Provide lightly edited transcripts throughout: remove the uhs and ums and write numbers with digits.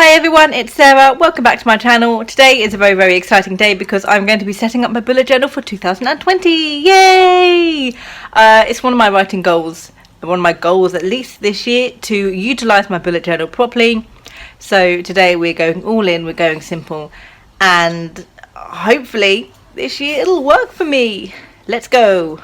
Hi everyone, it's Sarah. Welcome back to my channel. Today is a very exciting day because I'm going to be setting up my bullet journal for 2020. Yay! It's one of my writing goals, one of my goals at least this year, to utilise my bullet journal properly. So today we're going all in, we're going simple, and hopefully this year it'll work for me. Let's go!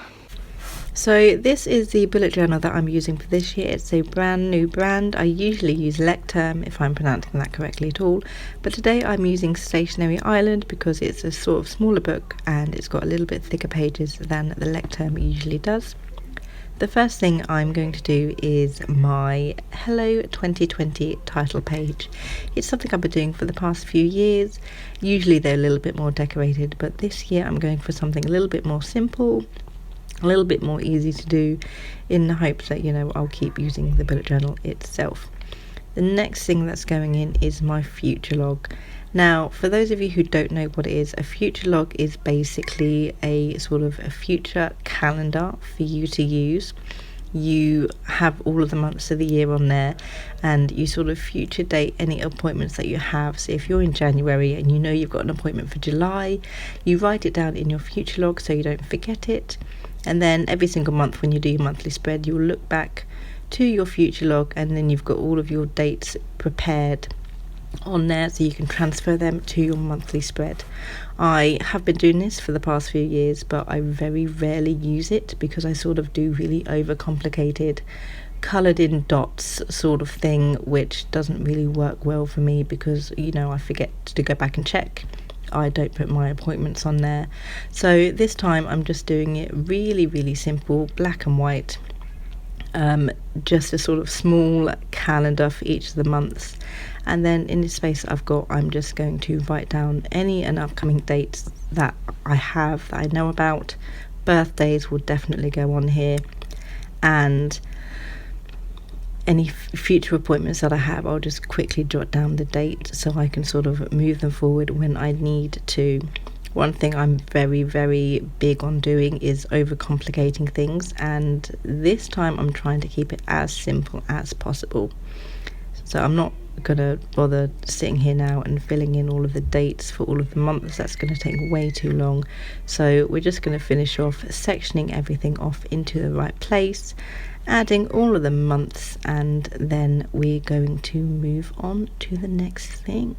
So this is the bullet journal that I'm using for this year. It's a brand new brand. I usually use Lecterm, if I'm pronouncing that correctly at all, but today I'm using Stationery Island because it's a sort of smaller book and it's got a little bit thicker pages than the Lecterm usually does. The first thing I'm going to do is my Hello 2020 title page. It's something I've been doing for the past few years. Usually they're a little bit more decorated, but this year I'm going for something a little bit more simple, a little bit more easy to do, in the hopes that, I'll keep using the bullet journal itself. The next thing that's going in is my future log. Now, for those of you who don't know what it is, a future log is basically a sort of a future calendar for you to use. You have all of the months of the year on there and you sort of future date any appointments that you have. So if you're in January and you know you've got an appointment for July, you write it down in your future log so you don't forget it. And then every single month when you do your monthly spread, you'll look back to your future log and then you've got all of your dates prepared on there so you can transfer them to your monthly spread. I have been doing this for the past few years, but I very rarely use it because I sort of do really overcomplicated coloured in dots sort of thing, which doesn't really work well for me because I forget to go back and check. I don't put my appointments on there. So this time I'm just doing it really simple, black and white, just a sort of small calendar for each of the months. And then in this space I've got, I'm just going to write down any and upcoming dates that I have, that I know about. Birthdays will definitely go on here, and any future appointments that I have, I'll just quickly jot down the date so I can sort of move them forward when I need to. One thing I'm very big on doing is overcomplicating things, and this time I'm trying to keep it as simple as possible. So I'm not gonna bother sitting here now and filling in all of the dates for all of the months. That's going to take way too long. So we're just going to finish off sectioning everything off into the right place, adding all of the months, and then we're going to move on to the next thing.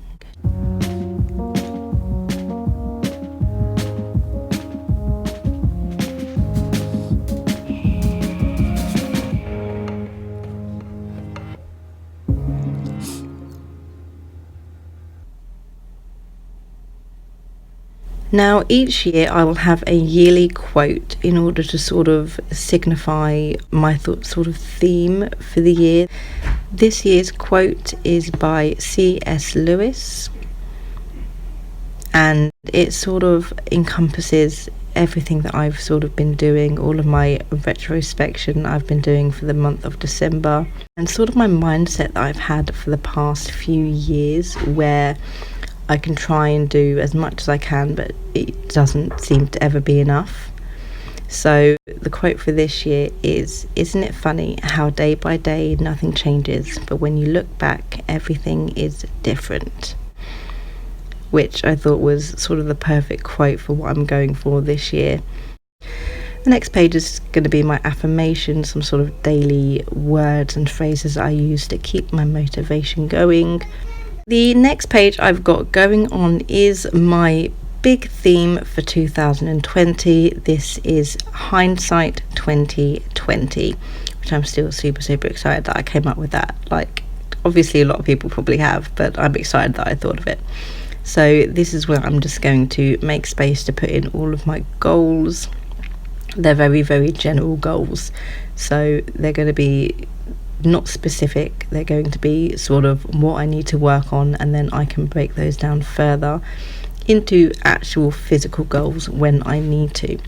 Now each year I will have a yearly quote in order to sort of signify my sort of theme for the year. This year's quote is by C.S. Lewis, and it sort of encompasses everything that I've sort of been doing, all of my retrospection I've been doing for the month of December, and sort of my mindset that I've had for the past few years, where I can try and do as much as I can, but it doesn't seem to ever be enough. So the quote for this year is, "Isn't it funny how day by day nothing changes, but when you look back everything is different?" Which I thought was sort of the perfect quote for what I'm going for this year. The next page is going to be my affirmations, some sort of daily words and phrases I use to keep my motivation going. The next page I've got going on is my big theme for 2020. This is Hindsight 2020, which I'm still super excited that I came up with that. Like, obviously a lot of people probably have, but I'm excited that I thought of it. So this is where I'm just going to make space to put in all of my goals. They're very general goals, so they're going to be not specific. They're going to be sort of what I need to work on, and then I can break those down further into actual physical goals when I need to.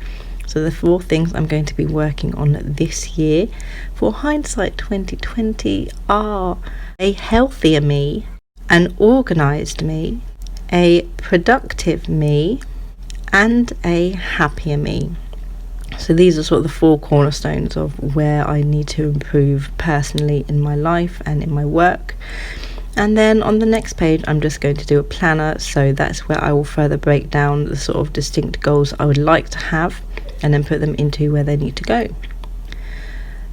So the 4 things I'm going to be working on this year for Hindsight 2020 are a healthier me, an organised me, a productive me, and a happier me. So these are sort of the 4 cornerstones of where I need to improve personally in my life and in my work. And then on the next page I'm just going to do a planner, so that's where I will further break down the sort of distinct goals I would like to have and then put them into where they need to go.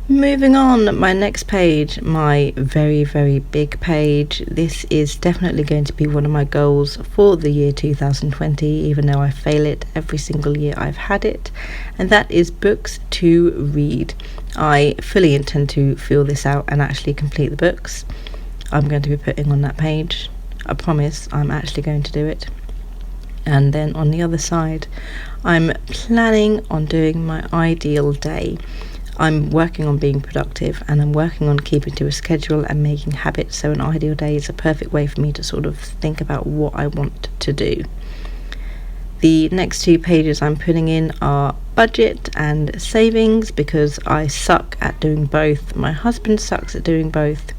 Moving on, my next page, my very big page. This is definitely going to be one of my goals for the year 2020, even though I fail it every single year I've had it, and that is books to read. I fully intend to fill this out and actually complete the books I'm going to be putting on that page. I promise I'm actually going to do it. And then on the other side, I'm planning on doing my ideal day. I'm working on being productive, and I'm working on keeping to a schedule and making habits, so an ideal day is a perfect way for me to sort of think about what I want to do. The next 2 pages I'm putting in are budget and savings, because I suck at doing both. My husband sucks at doing both,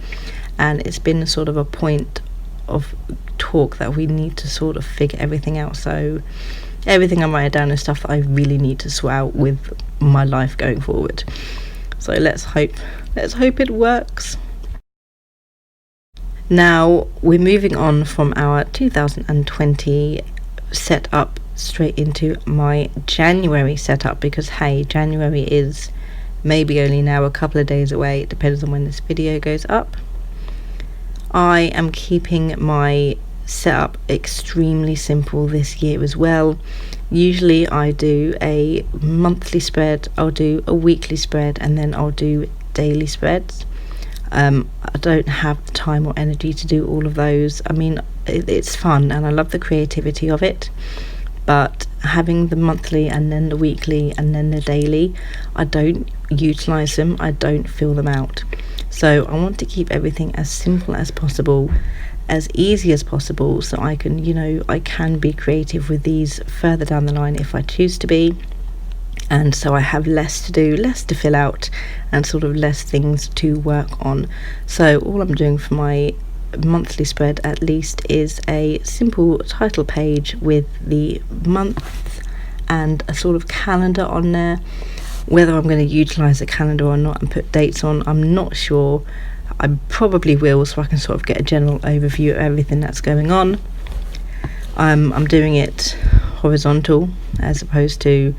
and it's been sort of a point of talk that we need to sort of figure everything out. So everything I'm writing down is stuff that I really need to sort out with my life going forward. So let's hope it works. Now we're moving on from our 2020 setup straight into my January setup, because hey, January is maybe only now a couple of days away. It depends on when this video goes up. I am keeping my setup extremely simple this year as well. Usually I do a monthly spread, I'll do a weekly spread, and then I'll do daily spreads. I don't have the time or energy to do all of those. I mean, it's fun and I love the creativity of it, but having the monthly and then the weekly and then the daily, I don't utilize them, I don't fill them out. So I want to keep everything as simple as possible, as easy as possible, so I can, I can be creative with these further down the line if I choose to be. And so I have less to do, less to fill out, and sort of less things to work on. So all I'm doing for my monthly spread at least is a simple title page with the month and a sort of calendar on there. Whether I'm going to utilize the calendar or not and put dates on, I'm not sure. I probably will, so I can sort of get a general overview of everything that's going on. I'm doing it horizontal as opposed to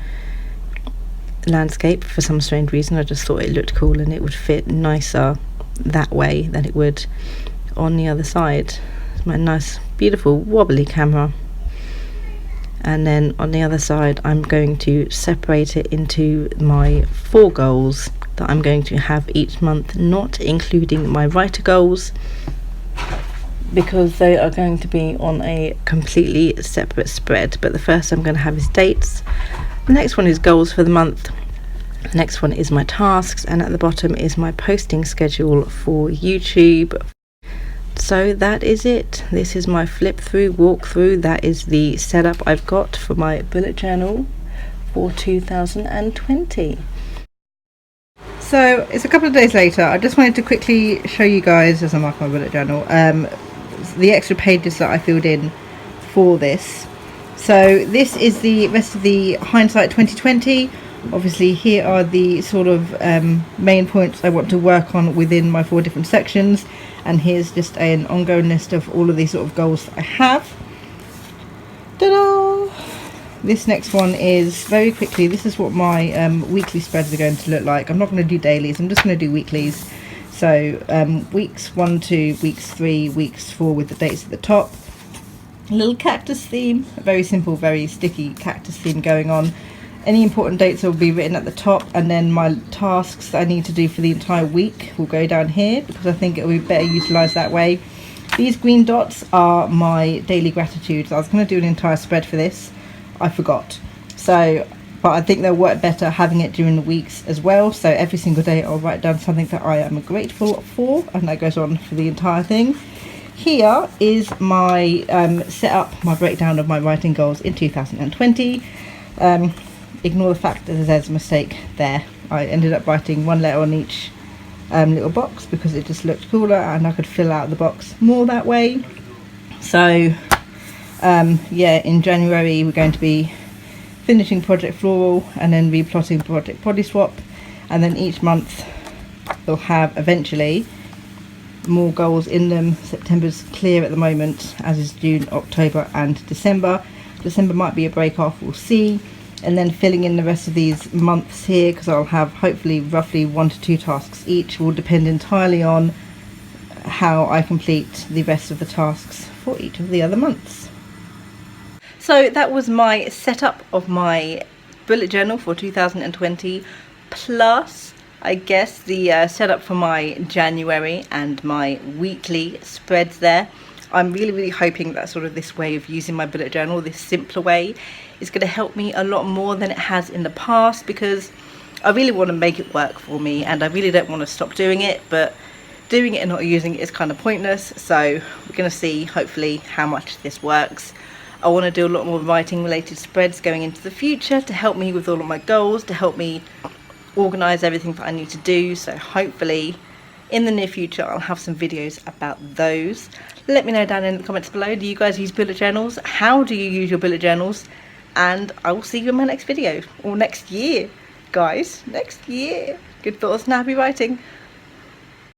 landscape for some strange reason. I just thought it looked cool and it would fit nicer that way than it would on the other side. It's my nice beautiful wobbly camera. And then on the other side I'm going to separate it into my 4 goals that I'm going to have each month, not including my writer goals, because they are going to be on a completely separate spread. But the first I'm going to have is dates, the next one is goals for the month, the next one is my tasks, and at the bottom is my posting schedule for YouTube. So that is it. This is my walkthrough. That is the setup I've got for my bullet journal for 2020. So it's a couple of days later. I just wanted to quickly show you guys, as I mark my bullet journal, the extra pages that I filled in for this. So this is the rest of the hindsight 2020. Obviously here are the sort of main points I want to work on within my 4 different sections, and here's just an ongoing list of all of these sort of goals that I have. Ta-da! This next one is, very quickly, this is what my weekly spreads are going to look like. I'm not going to do dailies, I'm just going to do weeklies. So weeks 1 to weeks 3, weeks 4 with the dates at the top. A little cactus theme, a very simple, very sticky cactus theme going on. Any important dates will be written at the top, and then my tasks that I need to do for the entire week will go down here, because I think it will be better utilised that way. These green dots are my daily gratitudes. I was going to do an entire spread for this, I forgot. So, but I think they'll work better having it during the weeks as well. So every single day I'll write down something that I am grateful for, and that goes on for the entire thing. Here is my setup, my breakdown of my writing goals in 2020. Ignore the fact that there's a mistake there. I ended up writing 1 letter on each little box because it just looked cooler and I could fill out the box more that way. So yeah, in January we're going to be finishing Project Floral and then replotting Project Body Swap, and then each month we'll have eventually more goals in them. September's clear at the moment, as is June, October and December. December might be a break off, we'll see. And then filling in the rest of these months here, because I'll have hopefully roughly 1 to 2 tasks each, will depend entirely on how I complete the rest of the tasks for each of the other months. So that was my setup of my bullet journal for 2020, plus I guess the setup for my January and my weekly spreads there. I'm really hoping that sort of this way of using my bullet journal, this simpler way, is going to help me a lot more than it has in the past, because I really want to make it work for me and I really don't want to stop doing it, but doing it and not using it is kind of pointless. So we're going to see hopefully how much this works. I want to do a lot more writing related spreads going into the future to help me with all of my goals, to help me organise everything that I need to do. So hopefully in the near future I'll have some videos about those. Let me know down in the comments below, do you guys use bullet journals? How do you use your bullet journals? And I will see you in my next video, or next year, guys, next year. Good thoughts and happy writing.